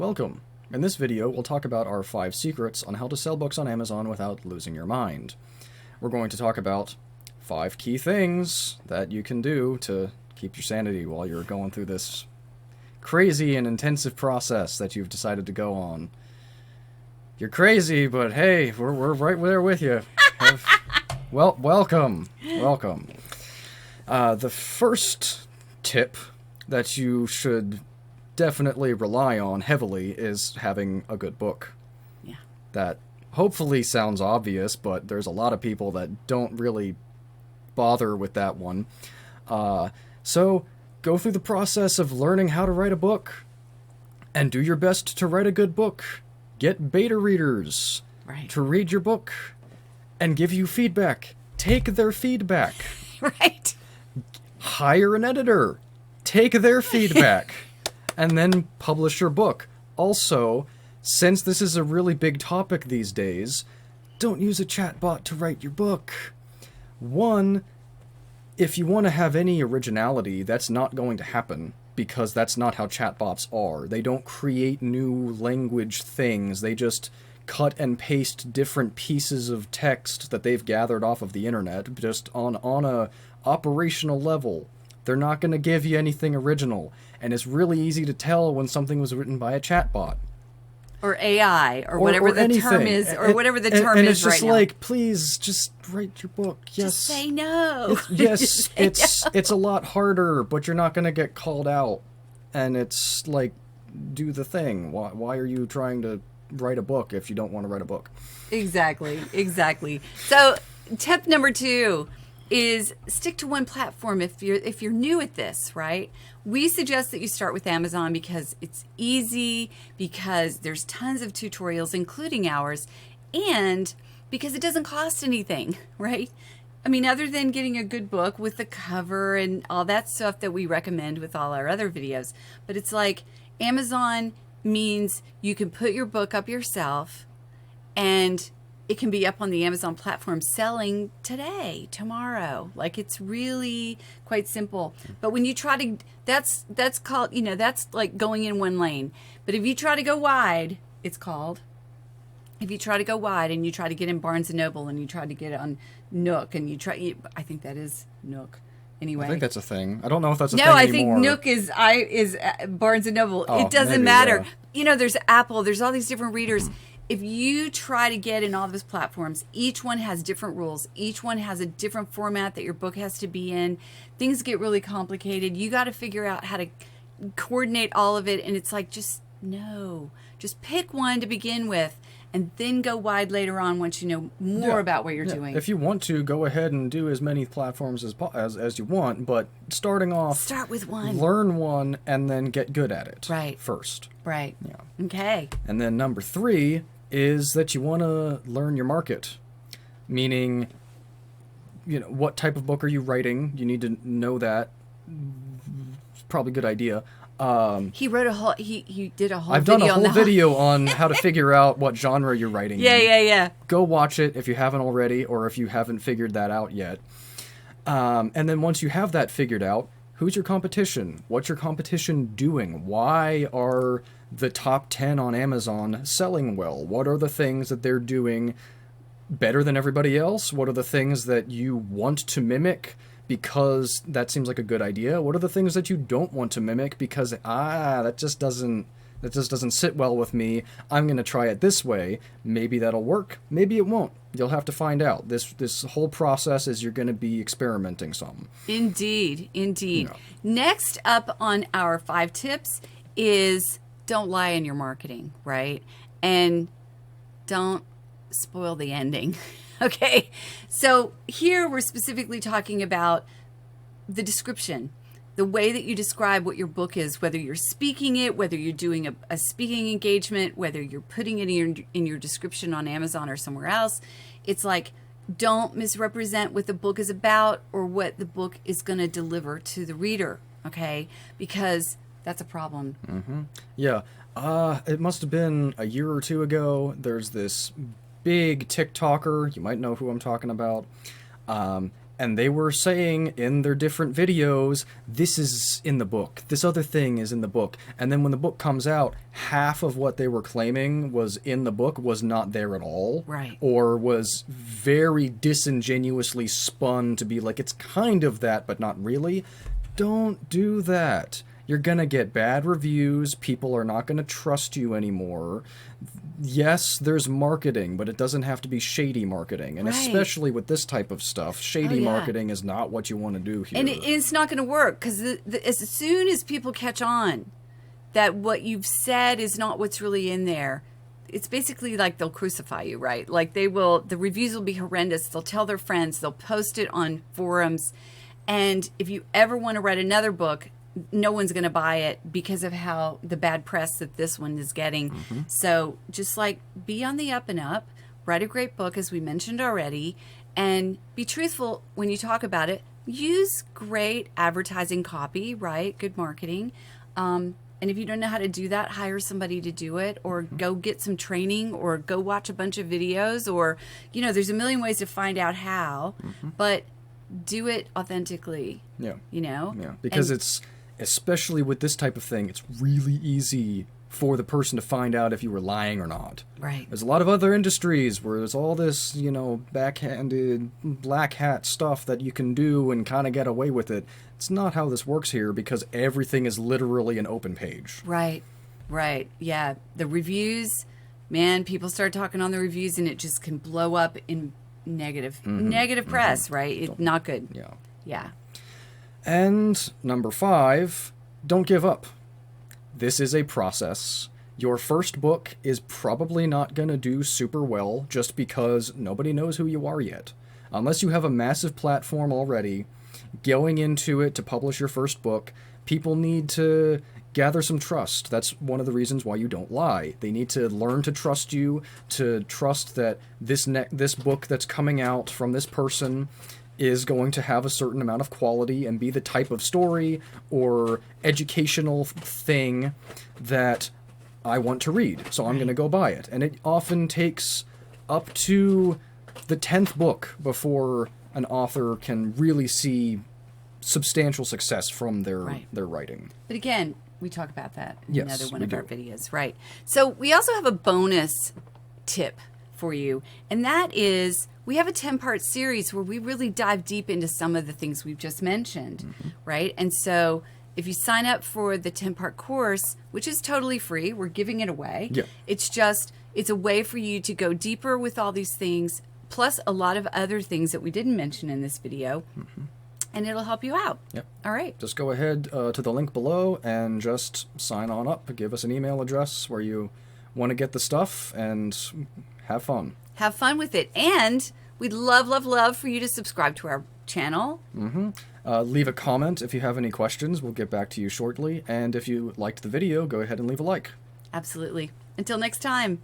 Welcome. In this video, we'll talk about our 5 secrets on how to sell books on Amazon without losing your mind. We're going to talk about 5 key things that you can do to keep your sanity while you're going through this crazy and intensive process that you've decided to go on. You're crazy, but hey, we're right there with you. Welcome. Welcome. The first tip that you should definitely rely on heavily is having a good book. Yeah. That hopefully sounds obvious, but there's a lot of people that don't really bother with that one. So go through the process of learning how to write a book and do your best to write a good book. Get beta readers to read your book and give you feedback. Take their feedback. Right. Hire an editor. Take their feedback. And then publish your book. Also, since this is a really big topic these days, don't use a chatbot to write your book. One, if you want to have any originality, that's not going to happen, because that's not how chatbots are. They don't create new language things. They just cut and paste different pieces of text that they've gathered off of the internet, just on a operational level. They're not going to give you anything original, and it's really easy to tell when something was written by a chatbot. Or AI, or whatever the anything. term is, or whatever the term is right now. And it's just like, please, just write your book. Yes. Just say no. It's a lot harder, but you're not going to get called out. And it's like, do the thing. Why are you trying to write a book if you don't want to write a book? Exactly. So, tip number 2 is stick to one platform if you're new at this, right? We suggest that you start with Amazon because it's easy, because there's tons of tutorials, including ours, and because it doesn't cost anything, right? I mean, other than getting a good book with the cover and all that stuff that we recommend with all our other videos. But it's like Amazon means you can put your book up yourself and it can be up on the Amazon platform selling today, tomorrow. Like, it's really quite simple. But when you try to, that's called, that's like going in one lane. But if you try to go wide, it's called. If you try to go wide and you try to get in Barnes and Noble and you try to get it on Nook and I think that is Nook. Anyway, I think that's a thing. I don't know if that's a thing anymore. anymore. No, I think Nook is Barnes and Noble. Oh, it doesn't maybe, matter. Yeah. There's Apple. There's all these different readers. If you try to get in all those platforms, each one has different rules. Each one has a different format that your book has to be in. Things get really complicated. You got to figure out how to coordinate all of it. And it's like, just pick one to begin with and then go wide later on once you know more about what you're doing. If you want to, go ahead and do as many platforms as you want, but starting off, start with one. Learn one and then get good at it first. Right. Yeah. Okay. And then number 3 is that you want to learn your market, meaning, what type of book are you writing? You need to know that. It's probably a good idea. He wrote a whole. He did a whole. I've done a whole video on how to figure out what genre you're writing. Yeah. Go watch it if you haven't already, or if you haven't figured that out yet. And then once you have that figured out, who's your competition? What's your competition doing? Why are the top 10 on Amazon selling well? What are the things that they're doing better than everybody else? What are the things that you want to mimic because that seems like a good idea? What are the things that you don't want to mimic because that just doesn't sit well with me? I'm going to try it this way. Maybe that'll work. Maybe it won't. You'll have to find out. This whole process is you're going to be experimenting some. Indeed. Next up on our 5 tips is don't lie in your marketing, right? And don't spoil the ending. Okay. So here we're specifically talking about the description, the way that you describe what your book is, whether you're speaking it, whether you're doing a speaking engagement, whether you're putting it in your description on Amazon or somewhere else. It's like, don't misrepresent what the book is about or what the book is going to deliver to the reader, okay? Because that's a problem. Mm-hmm. Yeah. It must have been a year or 2 ago. There's this big TikToker. You might know who I'm talking about. And they were saying in their different videos, this is in the book, this other thing is in the book. And then when the book comes out, half of what they were claiming was in the book was not there at all. Right. Or was very disingenuously spun to be like, it's kind of that, but not really. Don't do that. You're gonna get bad reviews, people are not gonna trust you anymore. Yes, there's marketing, but it doesn't have to be shady marketing. And Right. especially with this type of stuff, shady yeah. marketing is not what you want to do here. And it's not going to work because as soon as people catch on that what you've said is not what's really in there, it's basically like they'll crucify you, right? Like the reviews will be horrendous. They'll tell their friends, they'll post it on forums. And if you ever want to write another book, no one's going to buy it because of how the bad press that this one is getting. Mm-hmm. So just like be on the up and up, write a great book, as we mentioned already, and be truthful when you talk about it. Use great advertising copy, right? Good marketing. And if you don't know how to do that, hire somebody to do it, or go get some training, or go watch a bunch of videos, or, there's a million ways to find out how, but do it authentically. Yeah. Yeah. Because it's, especially with this type of thing, it's really easy for the person to find out if you were lying or not. Right. There's a lot of other industries where there's all this, backhanded black hat stuff that you can do and kind of get away with it. It's not how this works here because everything is literally an open page. Right. Yeah. The reviews, man, people start talking on the reviews and it just can blow up in negative press, right? It's not good. Yeah. And number 5, don't give up. This is a process. Your first book is probably not going to do super well just because nobody knows who you are yet. Unless you have a massive platform already, going into it to publish your first book, people need to gather some trust. That's one of the reasons why you don't lie. They need to learn to trust you, to trust that this book that's coming out from this person is going to have a certain amount of quality and be the type of story or educational thing that I want to read. So I'm going to go buy it. And it often takes up to the 10th book before an author can really see substantial success from their writing. But again, we talk about that in Yes, another one we of do. our videos, right? So we also have a bonus tip for you, and that is we have a 10-part series where we really dive deep into some of the things we've just mentioned, right? And so if you sign up for the 10-part course, which is totally free, we're giving it away. Yeah. It's a way for you to go deeper with all these things, plus a lot of other things that we didn't mention in this video, and it'll help you out. Yep. All right. Just go ahead to the link below and just sign on up. Give us an email address where you want to get the stuff and have fun. Have fun with it. And we'd love for you to subscribe to our channel. Leave a comment if you have any questions. We'll get back to you shortly. And if you liked the video, go ahead and leave a like. Absolutely. Until next time.